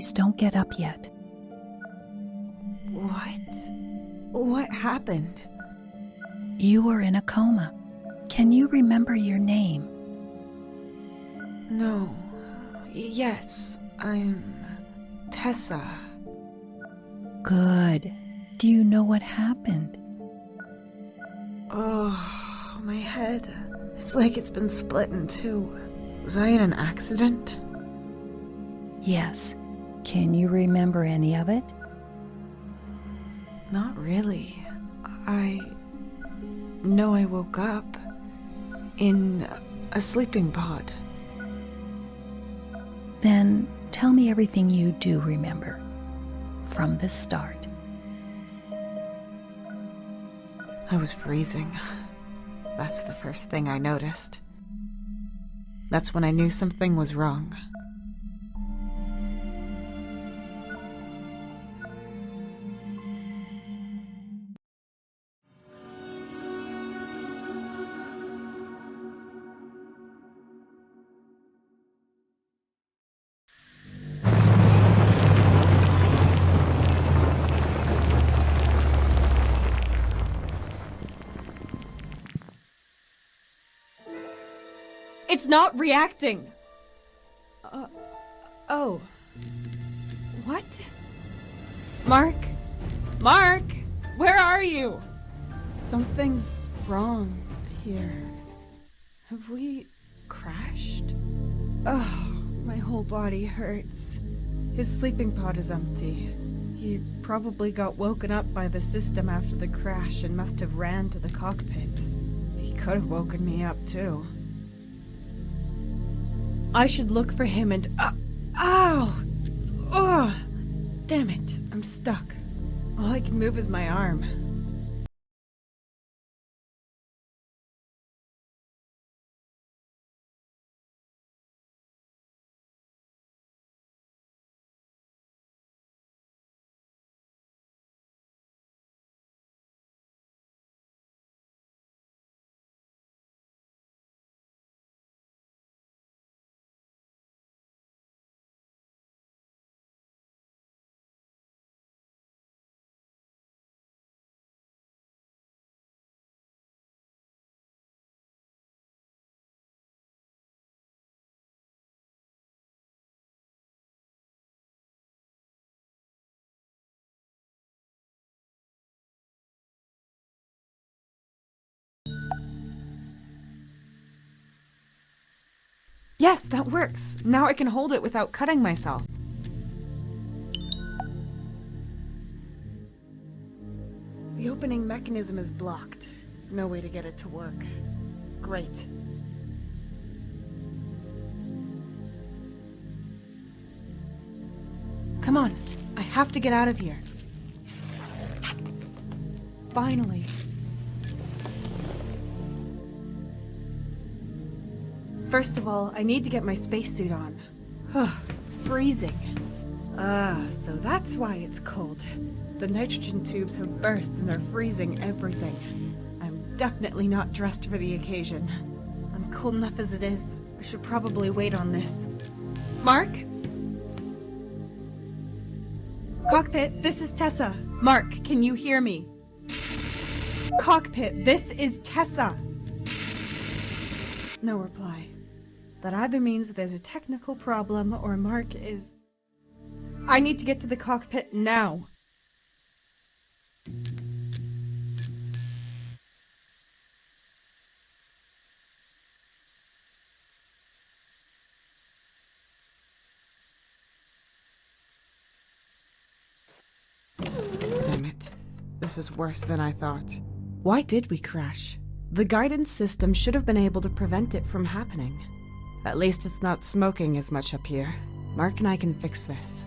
Please don't get up yet. What happened? You were in a coma. Can you remember your name? No. Yes, I'm Tessa. Good. Do you know what happened? Oh, my head. It's like it's been split in two. Was I in an accident? Yes. Can you remember any of it? Not really. I know I woke up in a sleeping pod. Then tell me everything you do remember. From the start. I was freezing. That's the first thing I noticed. That's when I knew something was wrong. It's not reacting! Oh. What? Mark? Mark! Where are you? Something's wrong here. Have we crashed? Oh, my whole body hurts. His sleeping pod is empty. He probably got woken up by the system after the crash and must have ran to the cockpit. He could have woken me up too. I should look for him and... ow! Oh! Damn it, I'm stuck. All I can move is my arm. Yes, that works. Now I can hold it without cutting myself. The opening mechanism is blocked. No way to get it to work. Great. Come on, I have to get out of here. Finally. First of all, I need to get my spacesuit on. It's freezing. So that's why it's cold. The nitrogen tubes have burst and are freezing everything. I'm definitely not dressed for the occasion. I'm cold enough as it is. I should probably wait on this. Mark? Cockpit, this is Tessa. Mark, can you hear me? Cockpit, this is Tessa. No reply. That either means there's a technical problem or Mark is... I need to get to the cockpit now. Damn it. This is worse than I thought. Why did we crash? The guidance system should have been able to prevent it from happening. At least it's not smoking as much up here. Mark and I can fix this.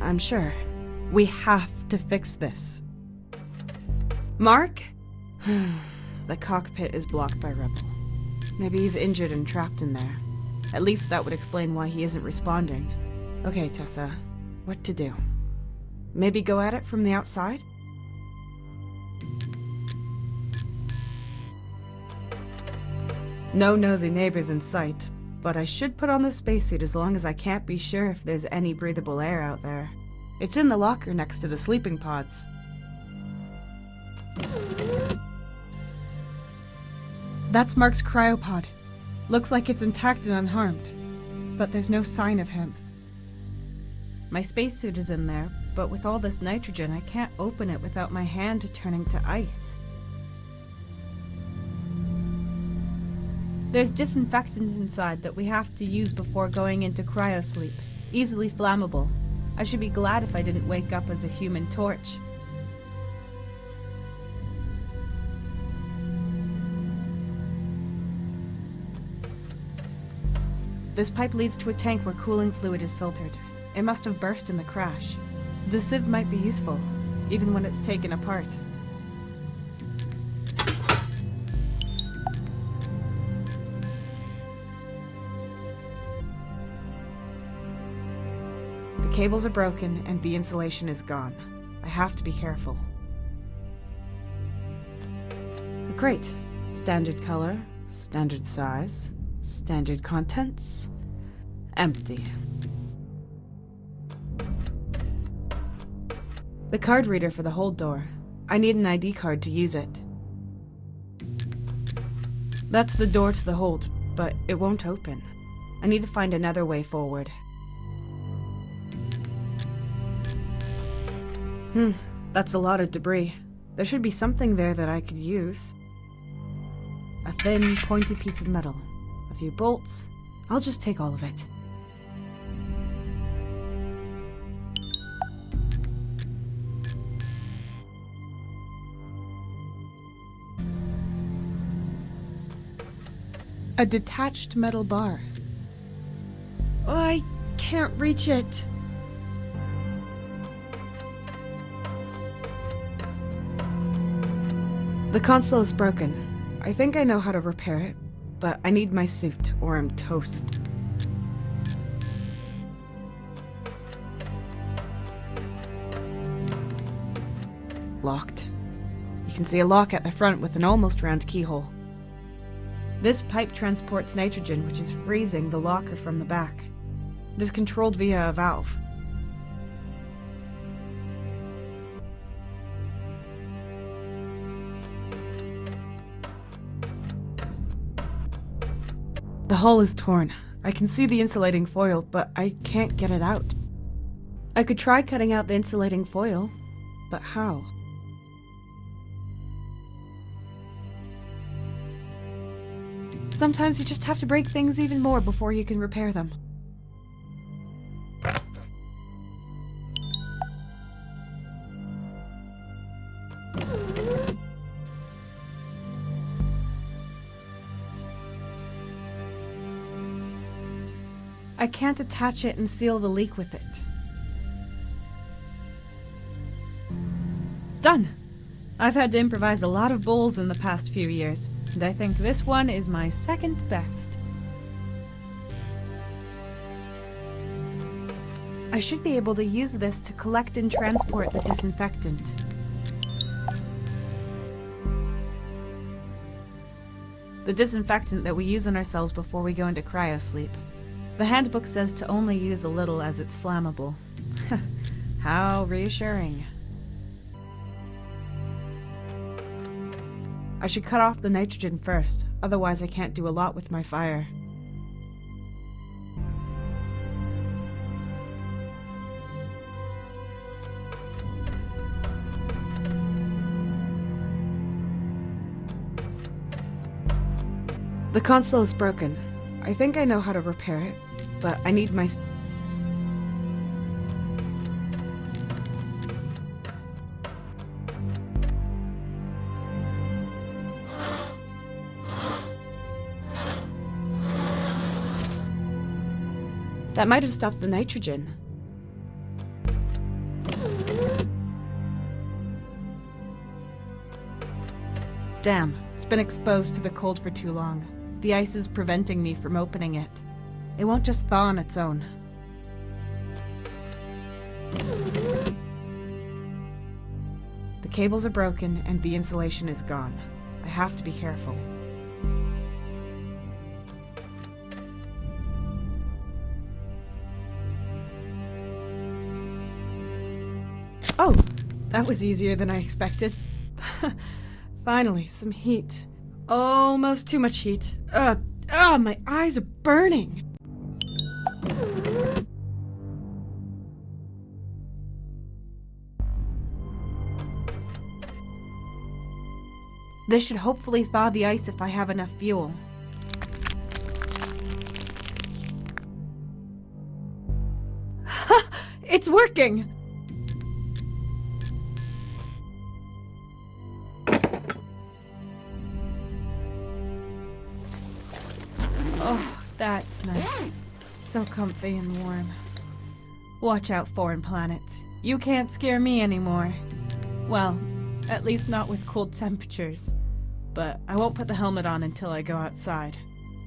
I'm sure. We have to fix this. Mark? The cockpit is blocked by Rebel. Maybe he's injured and trapped in there. At least that would explain why he isn't responding. Okay, Tessa. What to do? Maybe go at it from the outside? No nosy neighbors in sight, but I should put on the spacesuit as long as I can't be sure if there's any breathable air out there. It's in the locker next to the sleeping pods. That's Mark's cryopod. Looks like it's intact and unharmed, but there's no sign of him. My spacesuit is in there, but with all this nitrogen, I can't open it without my hand turning to ice. There's disinfectant inside that we have to use before going into cryosleep. Easily flammable. I should be glad if I didn't wake up as a human torch. This pipe leads to a tank where cooling fluid is filtered. It must have burst in the crash. The sieve might be useful, even when it's taken apart. The cables are broken and the insulation is gone. I have to be careful. Great. Standard color, standard size, standard contents. Empty. The card reader for the hold door. I need an ID card to use it. That's the door to the hold, but it won't open. I need to find another way forward. That's a lot of debris. There should be something there that I could use. A thin, pointy piece of metal. A few bolts. I'll just take all of it. A detached metal bar. Oh, I can't reach it. The console is broken. I think I know how to repair it, but I need my suit or I'm toast. Locked. You can see a lock at the front with an almost round keyhole. This pipe transports nitrogen, which is freezing the locker from the back. It is controlled via a valve. The hull is torn. I can see the insulating foil, but I can't get it out. I could try cutting out the insulating foil, but how? Sometimes you just have to break things even more before you can repair them. I can't attach it and seal the leak with it. Done! I've had to improvise a lot of bowls in the past few years, and I think this one is my second best. I should be able to use this to collect and transport the disinfectant. The disinfectant that we use on ourselves before we go into cryosleep. The handbook says to only use a little as it's flammable. How reassuring. I should cut off the nitrogen first, otherwise I can't do a lot with my fire. The console is broken. I think I know how to repair it, but I need my... That might have stopped the nitrogen. Damn, it's been exposed to the cold for too long. The ice is preventing me from opening it. It won't just thaw on its own. The cables are broken and the insulation is gone. I have to be careful. that was easier than I expected. Finally, some heat. Almost too much heat. My eyes are burning. This should hopefully thaw the ice if I have enough fuel. It's working! Oh, that's nice. So comfy and warm. Watch out, foreign planets. You can't scare me anymore. Well, at least not with cold temperatures. But I won't put the helmet on until I go outside.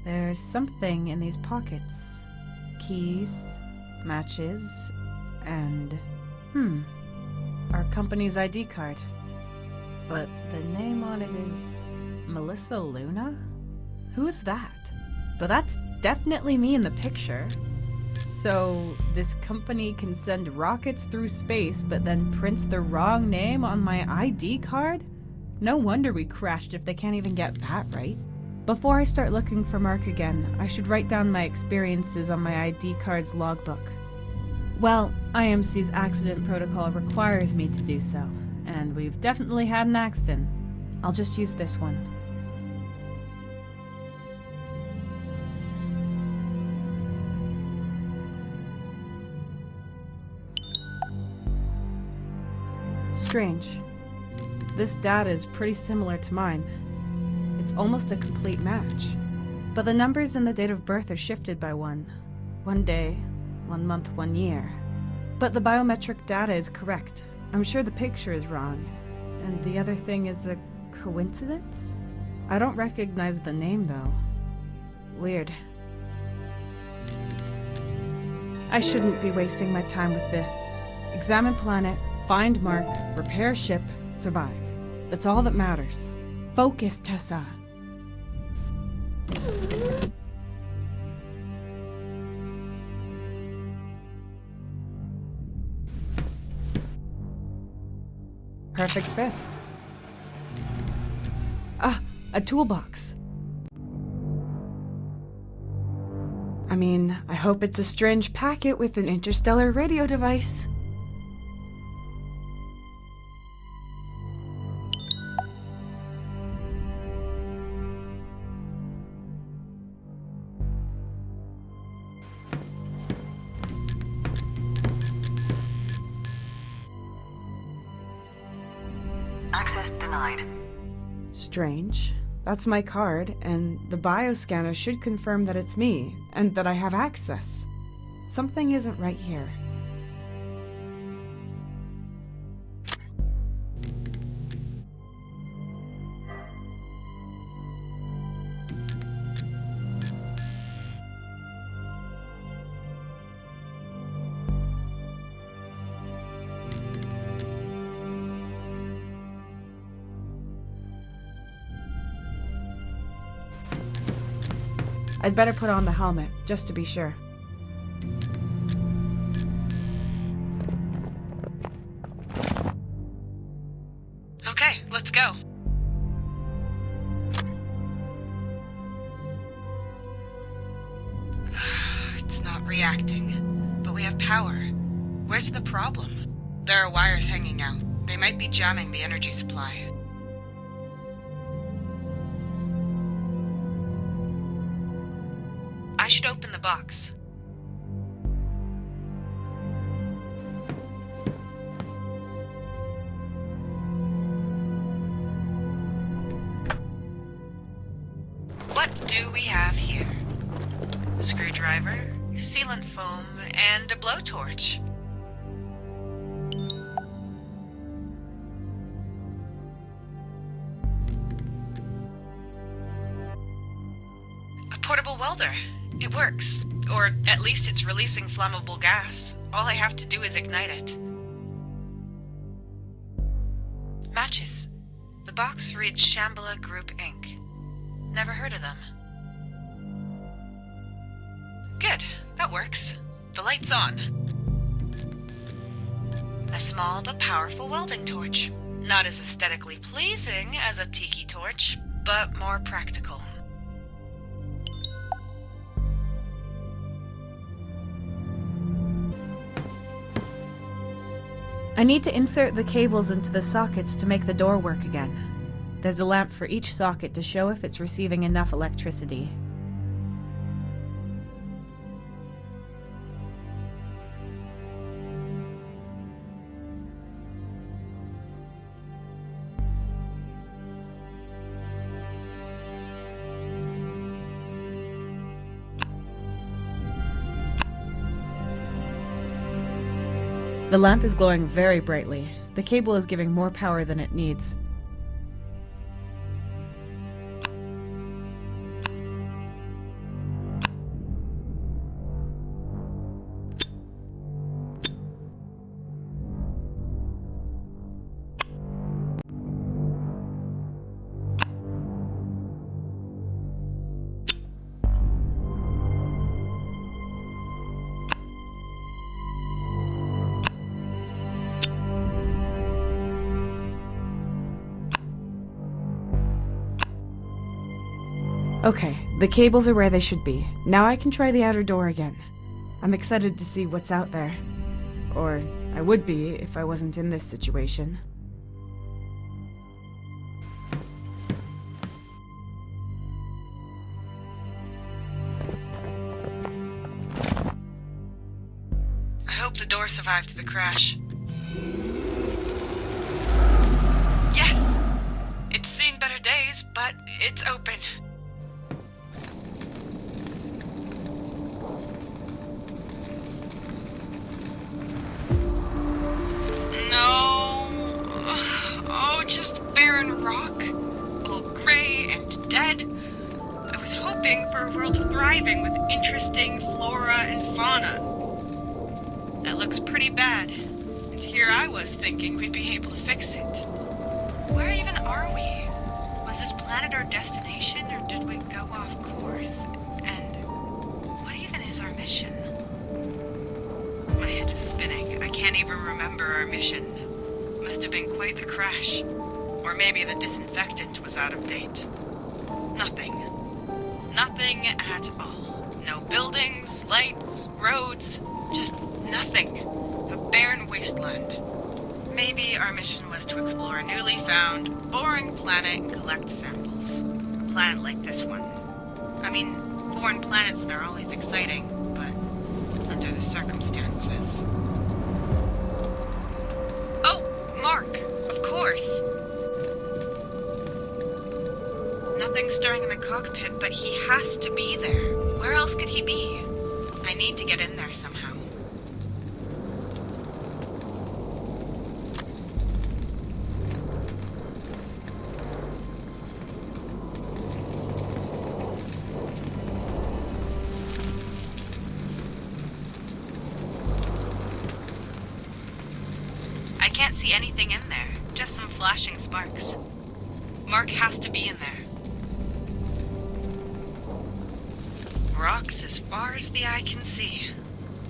There's something in these pockets. Keys, matches, and... our company's ID card. But the name on it is... Melissa Luna? Who is that? But that's definitely me in the picture. So, this company can send rockets through space, but then prints the wrong name on my ID card? No wonder we crashed if they can't even get that right. Before I start looking for Mark again, I should write down my experiences on my ID card's logbook. Well, IMC's accident protocol requires me to do so, and we've definitely had an accident. I'll just use this one. Strange. This data is pretty similar to mine. It's almost a complete match. But the numbers and the date of birth are shifted by one. 1 day, 1 month, 1 year. But the biometric data is correct. I'm sure the picture is wrong. And the other thing is a coincidence? I don't recognize the name though. Weird. I shouldn't be wasting my time with this. Examine planet, find Mark, repair ship, survive. That's all that matters. Focus, Tessa. Perfect fit. Ah, a toolbox. I mean, I hope it's a strange packet with an interstellar radio device. Access denied. Strange. That's my card, and the bioscanner should confirm that it's me, and that I have access. Something isn't right here. I'd better put on the helmet, just to be sure. Okay, let's go. It's not reacting, but we have power. Where's the problem? There are wires hanging out. They might be jamming the energy supply. I should open the box. What do we have here? Screwdriver, sealant foam, and a blowtorch. A portable welder. It works. Or at least it's releasing flammable gas. All I have to do is ignite it. Matches. The box reads Shambhala Group Inc. Never heard of them. Good. That works. The light's on. A small but powerful welding torch. Not as aesthetically pleasing as a tiki torch, but more practical. I need to insert the cables into the sockets to make the door work again. There's a lamp for each socket to show if it's receiving enough electricity. The lamp is glowing very brightly. The cable is giving more power than it needs. Okay, the cables are where they should be. Now I can try the outer door again. I'm excited to see what's out there. Or I would be if I wasn't in this situation. I hope the door survived the crash. Yes! It's seen better days, but it's open. Just barren rock, all gray and dead. I was hoping for a world thriving with interesting flora and fauna. That looks pretty bad, and here I was thinking we'd be able to fix it. Where even are we? Was this planet our destination, or did we go off course? And what even is our mission? My head is spinning. I can't even remember our mission. Must have been quite the crash. Or maybe the disinfectant was out of date. Nothing. Nothing at all. No buildings, lights, roads, just nothing. A barren wasteland. Maybe our mission was to explore a newly found, boring planet and collect samples. A planet like this one. I mean, foreign planets, they're always exciting, but under the circumstances. Oh, Mark! Of course! Nothing stirring in the cockpit, but he has to be there. Where else could he be? I need to get in there somehow. I can't see anything in there, just some flashing sparks. Mark has to be in there. Rocks as far as the eye can see.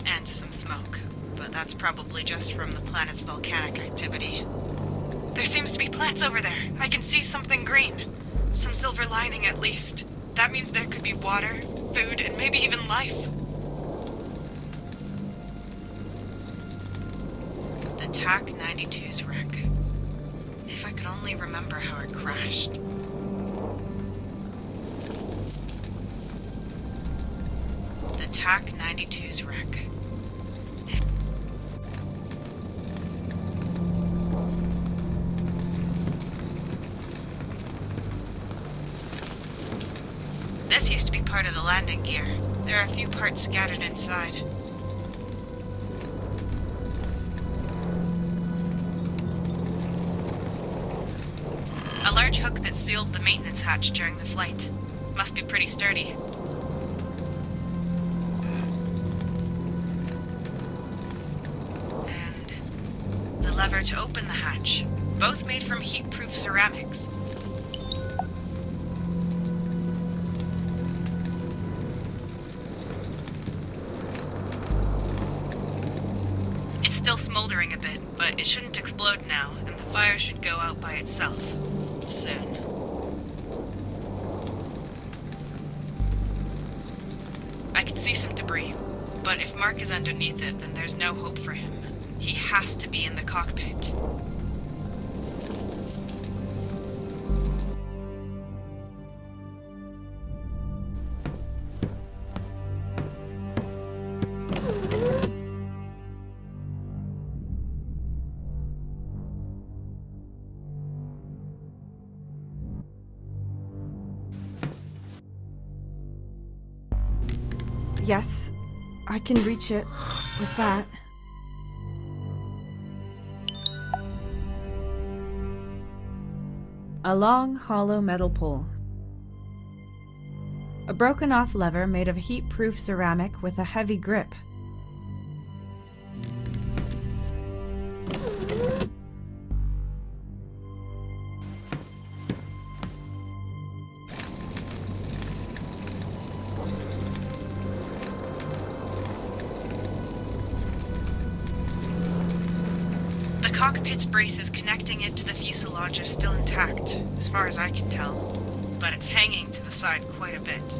And some smoke. But that's probably just from the planet's volcanic activity. There seems to be plants over there. I can see something green. Some silver lining at least. That means there could be water, food, and maybe even life. The TAC-92's wreck. If I could only remember how it crashed. The TAC-92's wreck. This used to be part of the landing gear. There are a few parts scattered inside. A large hook that sealed the maintenance hatch during the flight. Must be pretty sturdy. And the lever to open the hatch. Both made from heat-proof ceramics. It's still still smoldering a bit, but it shouldn't explode now, and the fire should go out by itself. Soon. I can see some debris, but if Mark is underneath it, then there's no hope for him. He has to be in the cockpit. Yes, I can reach it with that. A long, hollow metal pole. A broken-off lever made of heat-proof ceramic with a heavy grip. The cockpit's braces connecting it to the fuselage are still intact, as far as I can tell, but it's hanging to the side quite a bit.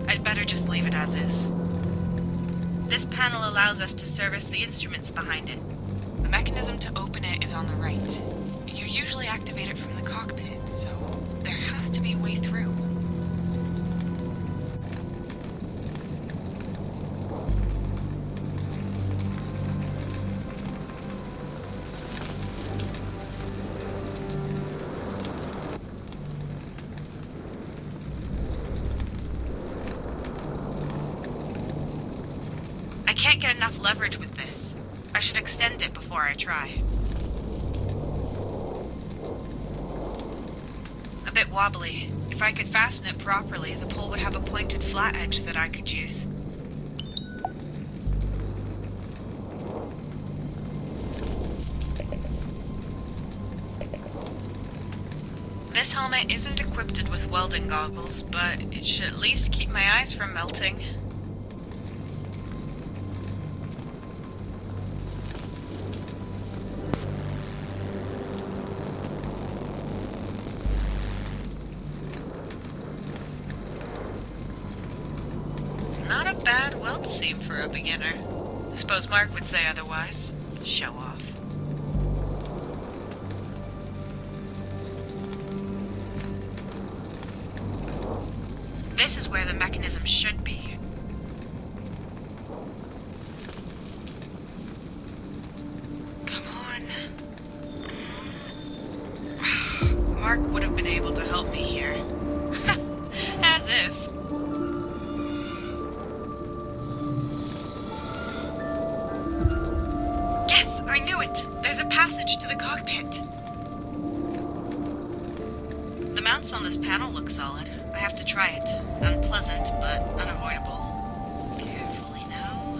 I'd better just leave it as is. This panel allows us to service the instruments behind it. The mechanism to open it is on the right. You usually activate it from the cockpit, so there has to be a way through. I can't get enough leverage with this. I should extend it before I try. A bit wobbly. If I could fasten it properly, the pole would have a pointed flat edge that I could use. This helmet isn't equipped with welding goggles, but it should at least keep my eyes from melting. Not a bad weld seam for a beginner. I suppose Mark would say otherwise. Show off. This is where the mechanism should be. Come on. Mark would have been able to help me here. As if. I knew it! There's a passage to the cockpit. The mounts on this panel look solid. I have to try it. Unpleasant, but unavoidable. Carefully now.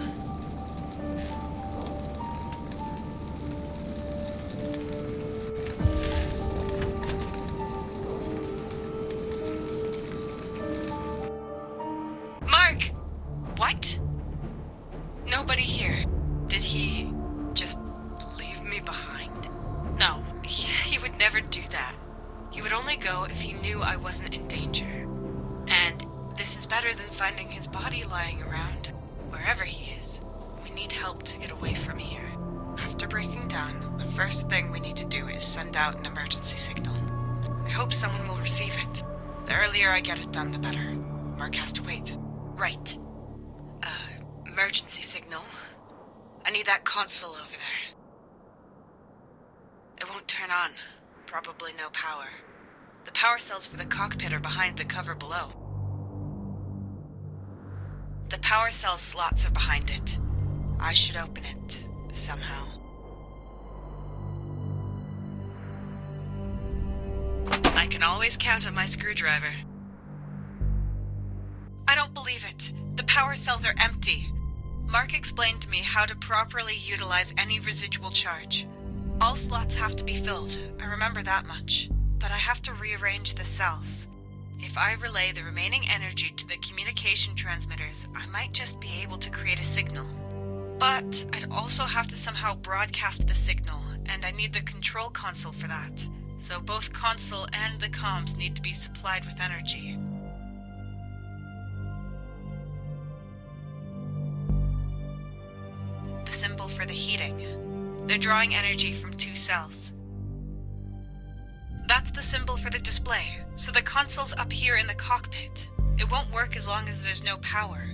Mark! What? Nobody here. Did he just leave me behind? No, he would never do that. He would only go if he knew I wasn't in danger. And this is better than finding his body lying around. Wherever he is, we need help to get away from here. After breaking down, the first thing we need to do is send out an emergency signal. I hope someone will receive it. The earlier I get it done, the better. Mark has to wait. Right. Emergency signal. I need that console over there. It won't turn on. Probably no power. The power cells for the cockpit are behind the cover below. The power cell slots are behind it. I should open it, somehow. I can always count on my screwdriver. I don't believe it. The power cells are empty. Mark explained to me how to properly utilize any residual charge. All slots have to be filled, I remember that much. But I have to rearrange the cells. If I relay the remaining energy to the communication transmitters, I might just be able to create a signal. But I'd also have to somehow broadcast the signal, and I need the control console for that. So both console and the comms need to be supplied with energy. The symbol for the heating. They're drawing energy from 2 cells. That's the symbol for the display, so the console's up here in the cockpit. It won't work as long as there's no power.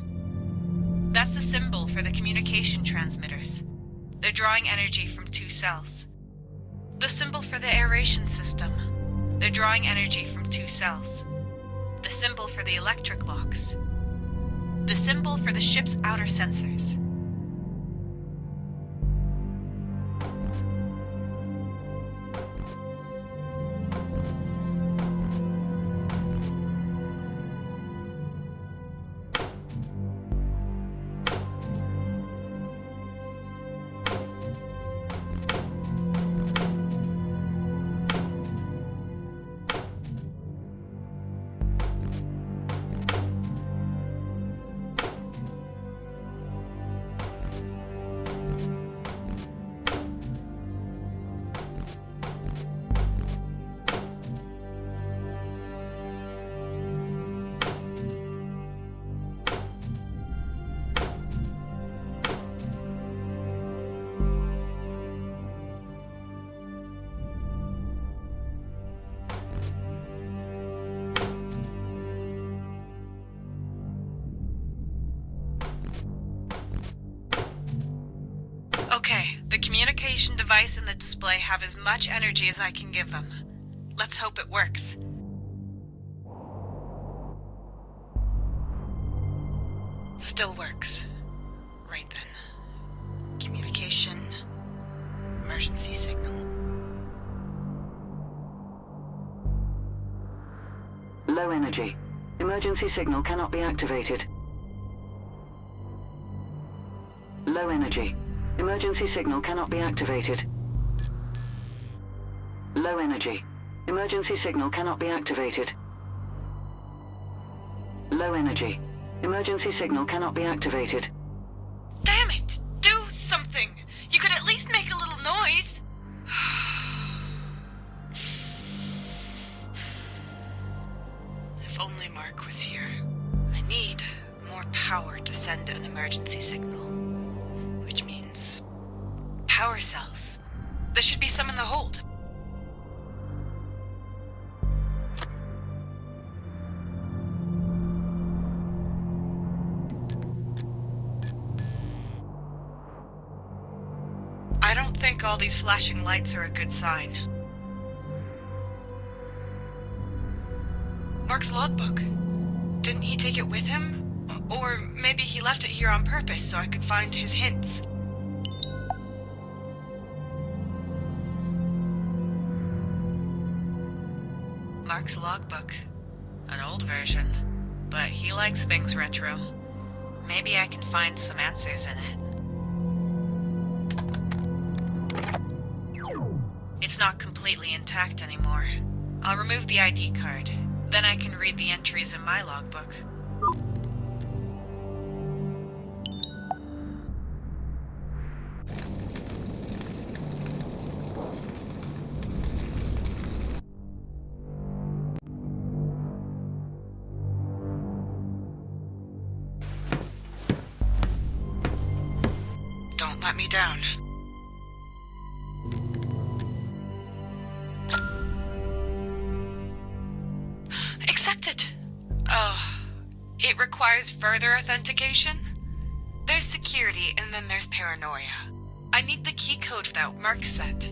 That's the symbol for the communication transmitters. They're drawing energy from 2 cells. The symbol for the aeration system. They're drawing energy from 2 cells. The symbol for the electric locks. The symbol for the ship's outer sensors. Okay, the communication device and the display have as much energy as I can give them. Let's hope it works. Still works. Right then. Communication. Emergency signal. Low energy. Emergency signal cannot be activated. Low energy. Emergency signal cannot be activated. Low energy. Emergency signal cannot be activated. Low energy. Emergency signal cannot be activated. Damn it! Do something! You could at least make a little noise! If only Mark was here. I need more power to send an emergency signal. Which means power cells. There should be some in the hold. I don't think all these flashing lights are a good sign. Mark's logbook. Didn't he take it with him? Or maybe he left it here on purpose so I could find his hints. Mark's logbook. An old version, but he likes things retro. Maybe I can find some answers in it. It's not completely intact anymore. I'll remove the ID card. Then I can read the entries in my logbook. Don't let me down. Accept it. Oh, it requires further authentication? There's security and then there's paranoia. I need the key code that Mark set.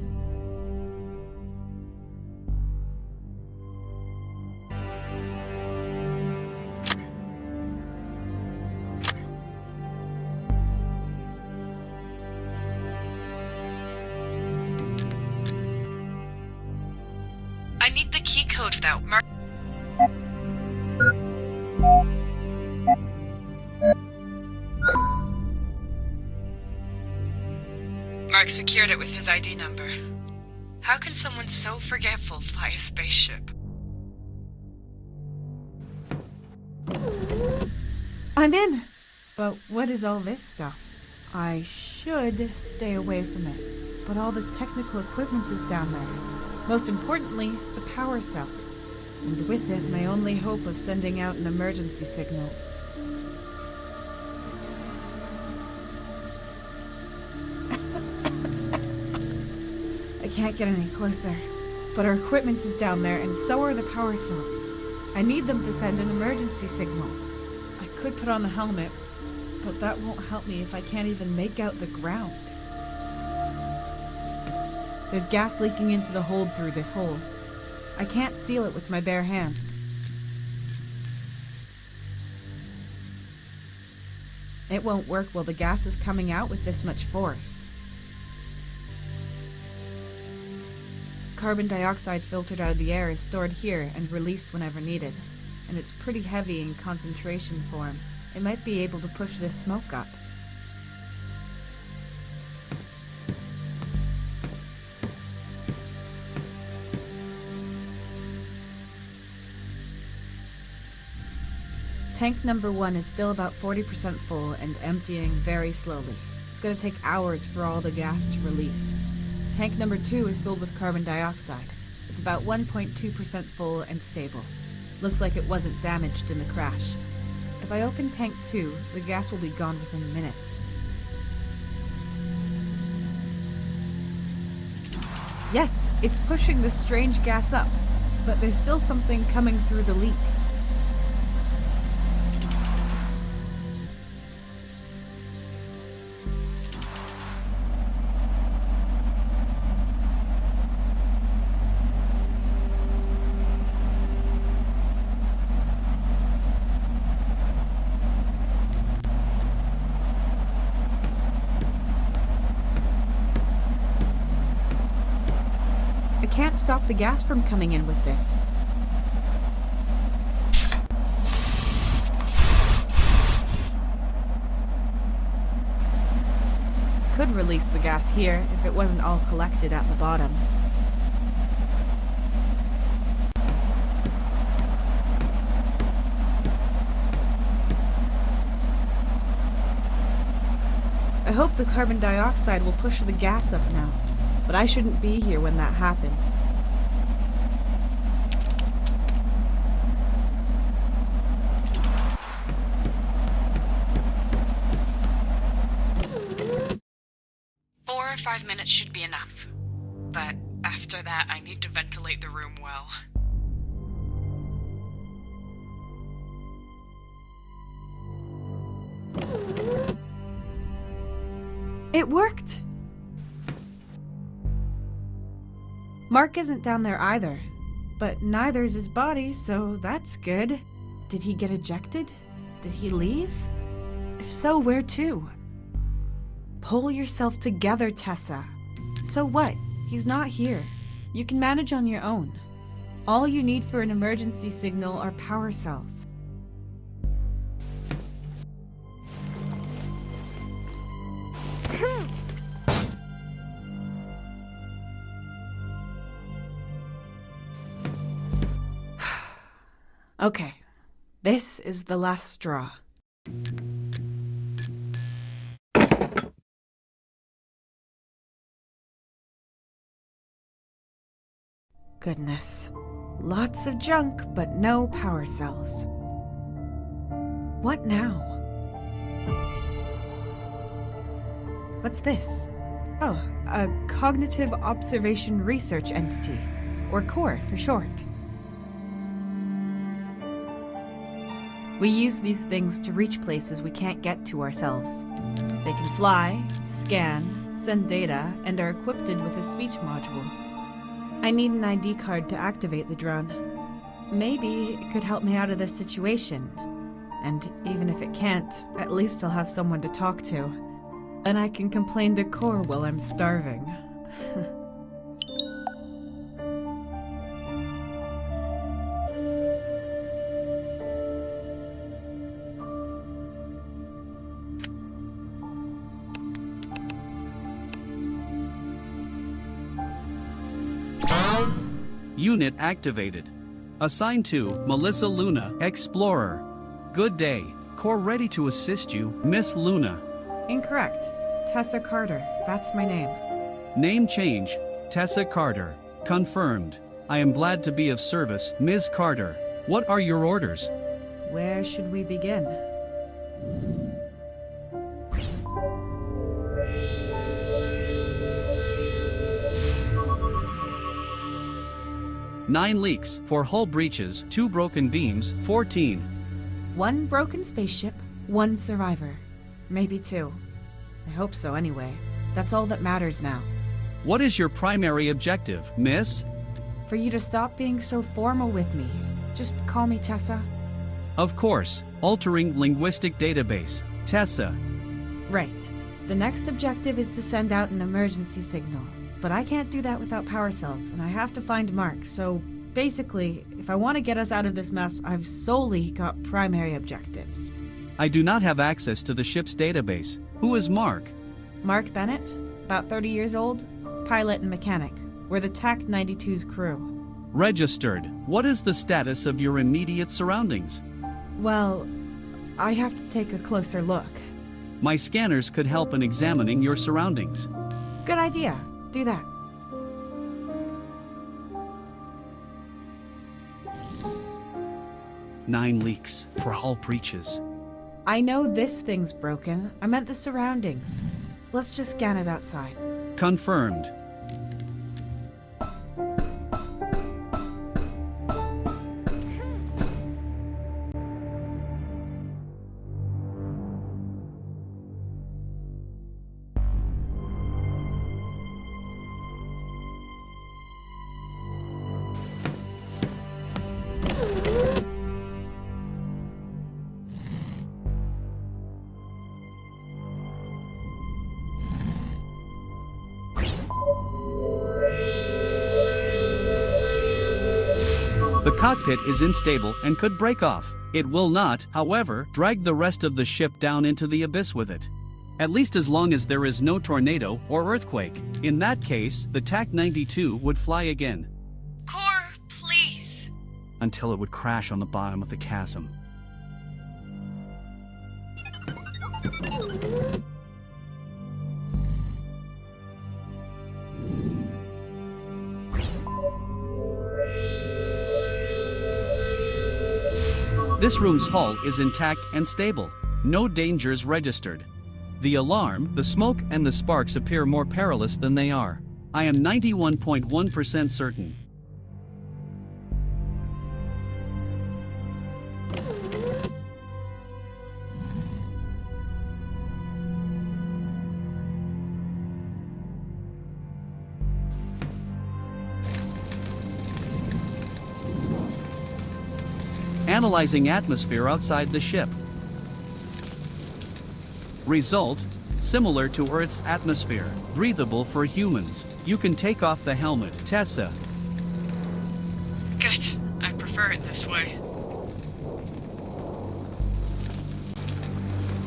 I need the key code that Mark... Mark secured it with his ID number. How can someone so forgetful fly a spaceship? I'm in. But what is all this stuff? I should stay away from it. But all the technical equipment is down there. Most importantly, the power cells. And with it, my only hope of sending out an emergency signal. I can't get any closer. But our equipment is down there, and so are the power cells. I need them to send an emergency signal. I could put on the helmet, but that won't help me if I can't even make out the ground. There's gas leaking into the hold through this hole. I can't seal it with my bare hands. It won't work while the gas is coming out with this much force. Carbon dioxide filtered out of the air is stored here and released whenever needed, and it's pretty heavy in concentration form. It might be able to push this smoke up. Tank number 1 is still about 40% full and emptying very slowly. It's going to take hours for all the gas to release. Tank number 2 is filled with carbon dioxide. It's about 1.2% full and stable. Looks like it wasn't damaged in the crash. If I open tank 2, the gas will be gone within minutes. Yes, it's pushing the strange gas up, but there's still something coming through the leak. I can't stop the gas from coming in with this. Could release the gas here if it wasn't all collected at the bottom. I hope the carbon dioxide will push the gas up now. But I shouldn't be here when that happens. Four or 5 minutes should be enough. But after that, I need to ventilate the room well. It worked! Mark isn't down there either, but neither's his body, so that's good. Did he get ejected? Did he leave? If so, where to? Pull yourself together, Tessa. So what? He's not here. You can manage on your own. All you need for an emergency signal are power cells. Okay, this is the last straw. Goodness. Lots of junk, but no power cells. What now? What's this? Oh, a Cognitive Observation Research Entity, or CORE for short. We use these things to reach places we can't get to ourselves. They can fly, scan, send data, and are equipped with a speech module. I need an ID card to activate the drone. Maybe it could help me out of this situation. And even if it can't, at least I'll have someone to talk to. Then I can complain to CORE while I'm starving. Unit activated. Assigned to Melissa Luna, Explorer. Good day. Core ready to assist you, Miss Luna. Incorrect. Tessa Carter, that's my name. Name change, Tessa Carter. Confirmed. I am glad to be of service, Ms. Carter. What are your orders? Where should we begin? Nine leaks, 4 hull breaches, 2 broken beams, 14. 1 broken spaceship, 1 survivor. Maybe 2. I hope so anyway. That's all that matters now. What is your primary objective, miss? For you to stop being so formal with me. Just call me Tessa. Of course, altering linguistic database, Tessa. Right. The next objective is to send out an emergency signal. But I can't do that without power cells, and I have to find Mark, so basically, if I want to get us out of this mess, I've solely got primary objectives. I do not have access to the ship's database. Who is Mark? Mark Bennett, about 30 years old, pilot and mechanic. We're the TAC-92's crew. Registered. What is the status of your immediate surroundings? Well, I have to take a closer look. My scanners could help in examining your surroundings. Good idea. Do that. Nine leaks, 4 hull breaches. I know this thing's broken. I meant the surroundings. Let's just scan it outside. Confirmed. The cockpit is unstable and could break off. It will not, however, drag the rest of the ship down into the abyss with it. At least as long as there is no tornado or earthquake. In that case, the TAC-92 would fly again. Core, please. Until it would crash on the bottom of the chasm. This room's hull is intact and stable. No dangers registered. The alarm, the smoke, and the sparks appear more perilous than they are. I am 91.1% certain. Analyzing atmosphere outside the ship. Result, similar to Earth's atmosphere, breathable for humans. You can take off the helmet, Tessa. Good. I prefer it this way.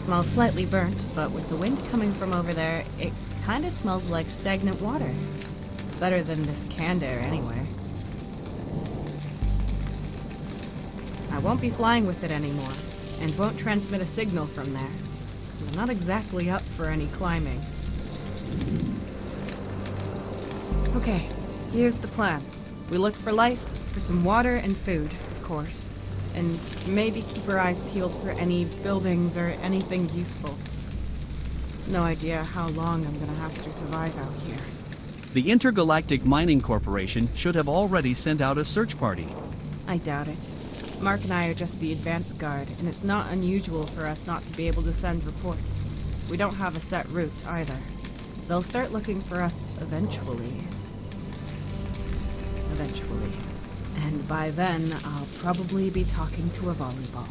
Smells slightly burnt, but with the wind coming from over there, it kind of smells like stagnant water. Better than this canned air anyway. I won't be flying with it anymore, and won't transmit a signal from there. I'm not exactly up for any climbing. Okay, here's the plan. We look for life, for some water and food, of course, and maybe keep our eyes peeled for any buildings or anything useful. No idea how long I'm gonna have to survive out here. The Intergalactic Mining Corporation should have already sent out a search party. I doubt it. Mark and I are just the advance guard, and it's not unusual for us not to be able to send reports. We don't have a set route, either. They'll start looking for us eventually. And by then, I'll probably be talking to a volleyball.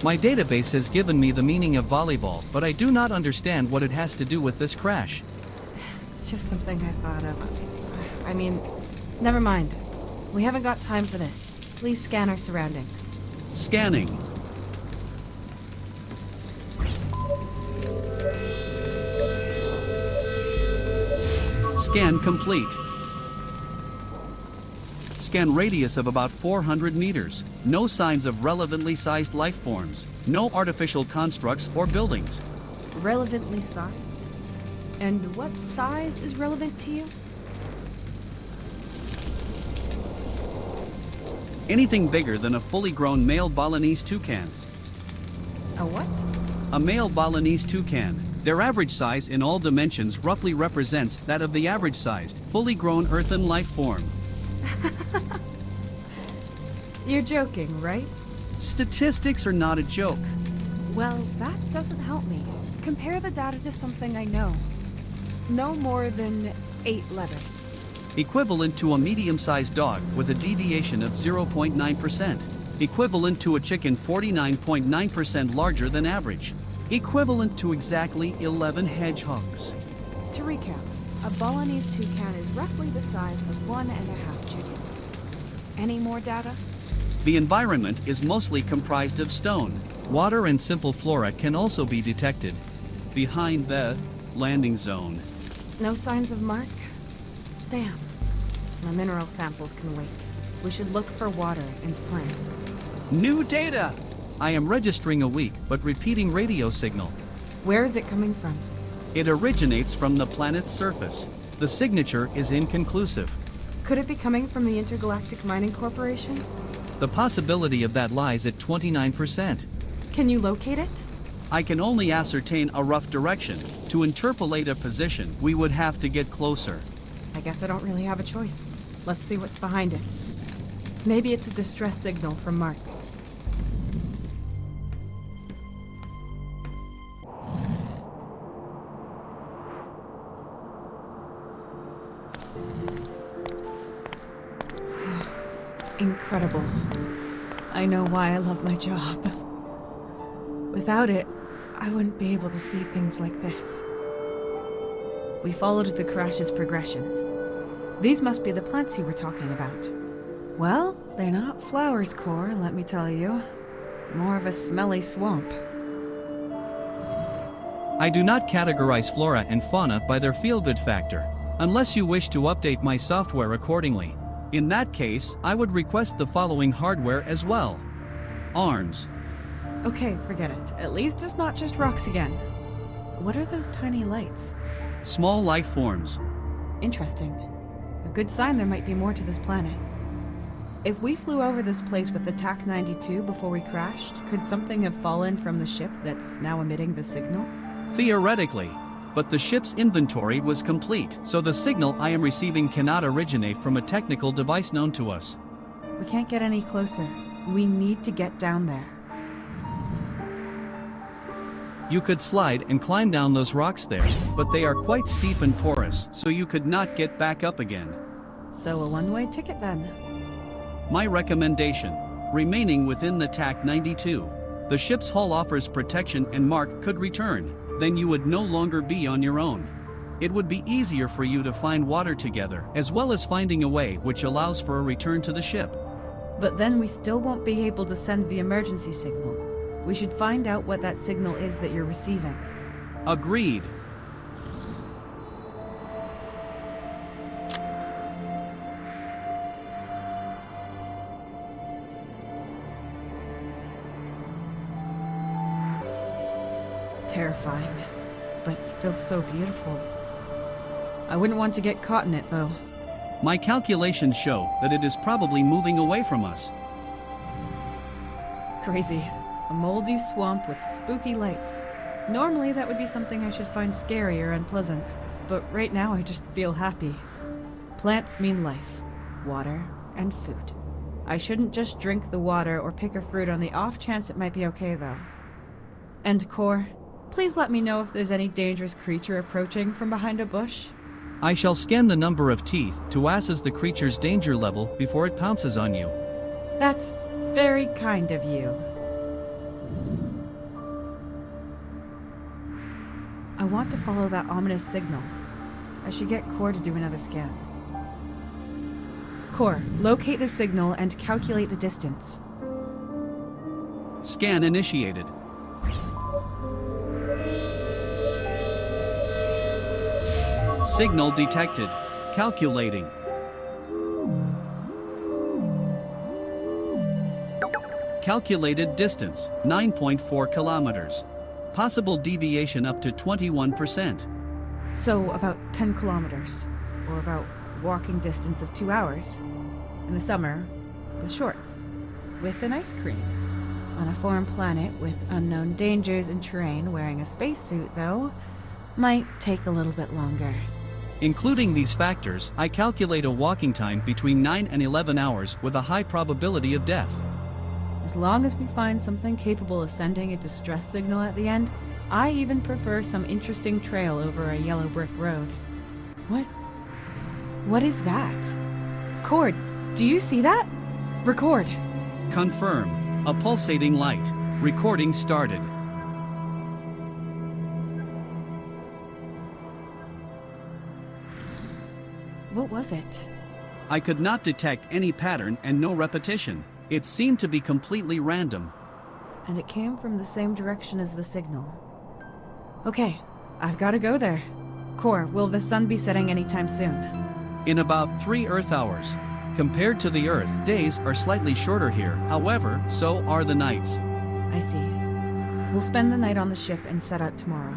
My database has given me the meaning of volleyball, but I do not understand what it has to do with this crash. It's just something I thought of. I mean, never mind. We haven't got time for this. Please scan our surroundings. Scanning. Scan complete. Scan radius of about 400 meters. No signs of relevantly sized life forms. No artificial constructs or buildings. Relevantly sized? And what size is relevant to you? Anything bigger than a fully grown male Balinese toucan. A what? A male Balinese toucan. Their average size in all dimensions roughly represents that of the average-sized, fully grown earthen life form. You're joking, right? Statistics are not a joke. Well, that doesn't help me. Compare the data to something I know. No more than 8 letters. Equivalent to a medium-sized dog with a deviation of 0.9%. Equivalent to a chicken 49.9% larger than average. Equivalent to exactly 11 hedgehogs. To recap, a Balinese toucan is roughly the size of 1.5 chickens. Any more data? The environment is mostly comprised of stone. Water and simple flora can also be detected behind the landing zone. No signs of Mark? Damn. My mineral samples can wait. We should look for water and plants. New data! I am registering a weak but repeating radio signal. Where is it coming from? It originates from the planet's surface. The signature is inconclusive. Could it be coming from the Intergalactic Mining Corporation? The possibility of that lies at 29%. Can you locate it? I can only ascertain a rough direction. To interpolate a position, we would have to get closer. I guess I don't really have a choice. Let's see what's behind it. Maybe it's a distress signal from Mark. Incredible. I know why I love my job. Without it, I wouldn't be able to see things like this. We followed the crash's progression. These must be the plants you were talking about. Well, they're not flowers, Core, let me tell you. More of a smelly swamp. I do not categorize flora and fauna by their feel-good factor, unless you wish to update my software accordingly. In that case, I would request the following hardware as well. Arms. Okay, forget it. At least it's not just rocks again. What are those tiny lights? Small life forms. Interesting. A good sign there might be more to this planet. If we flew over this place with the TAC-92 before we crashed, could something have fallen from the ship that's now emitting the signal? Theoretically. But the ship's inventory was complete, so the signal I am receiving cannot originate from a technical device known to us. We can't get any closer. We need to get down there. You could slide and climb down those rocks there, but they are quite steep and porous, so you could not get back up again. So a one-way ticket then. My recommendation: remaining within the TAC-92. The ship's hull offers protection and Mark could return. Then you would no longer be on your own. It would be easier for you to find water together, as well as finding a way which allows for a return to the ship. But then we still won't be able to send the emergency signal. We should find out what that signal is that you're receiving. Agreed. Terrifying, but still so beautiful. I wouldn't want to get caught in it, though. My calculations show that it is probably moving away from us. Crazy. A moldy swamp with spooky lights. Normally that would be something I should find scary or unpleasant, but right now I just feel happy. Plants mean life, water, and food. I shouldn't just drink the water or pick a fruit on the off chance it might be okay, though. And Core, please let me know if there's any dangerous creature approaching from behind a bush. I shall scan the number of teeth to assess the creature's danger level before it pounces on you. That's very kind of you. I want to follow that ominous signal. I should get Core to do another scan. Core, locate the signal and calculate the distance. Scan initiated. Signal detected. Calculating. Calculated distance, 9.4 kilometers. Possible deviation up to 21%. So about 10 kilometers, or about walking distance of 2 hours. In the summer, with shorts, with an ice cream. On a foreign planet with unknown dangers and terrain, wearing a spacesuit, though, might take a little bit longer. Including these factors, I calculate a walking time between 9 and 11 hours with a high probability of death. As long as we find something capable of sending a distress signal at the end, I even prefer some interesting trail over a yellow brick road. What is that? Cord, do you see that? Record. Confirm. A pulsating light. Recording started. What was it? I could not detect any pattern and no repetition. It seemed to be completely random. And it came from the same direction as the signal. Okay, I've got to go there. Core, will the sun be setting anytime soon? In about 3 Earth hours. Compared to the Earth, days are slightly shorter here. However, so are the nights. I see. We'll spend the night on the ship and set out tomorrow.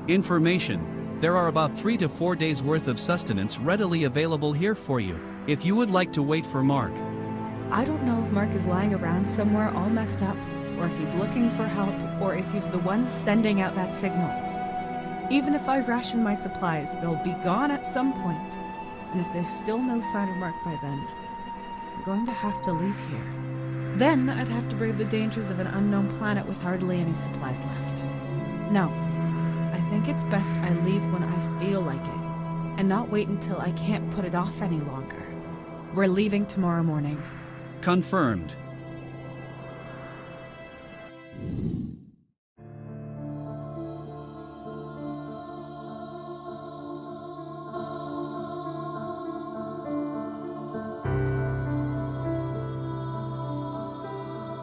Information. There are about 3 to 4 days worth of sustenance readily available here for you, if you would like to wait for Mark. I don't know if Mark is lying around somewhere all messed up, or if he's looking for help, or if he's the one sending out that signal. Even if I ration my supplies, they'll be gone at some point. And if there's still no sign of Mark by then, I'm going to have to leave here. Then I'd have to brave the dangers of an unknown planet with hardly any supplies left. No, I think it's best I leave when I feel like it, and not wait until I can't put it off any longer. We're leaving tomorrow morning. Confirmed.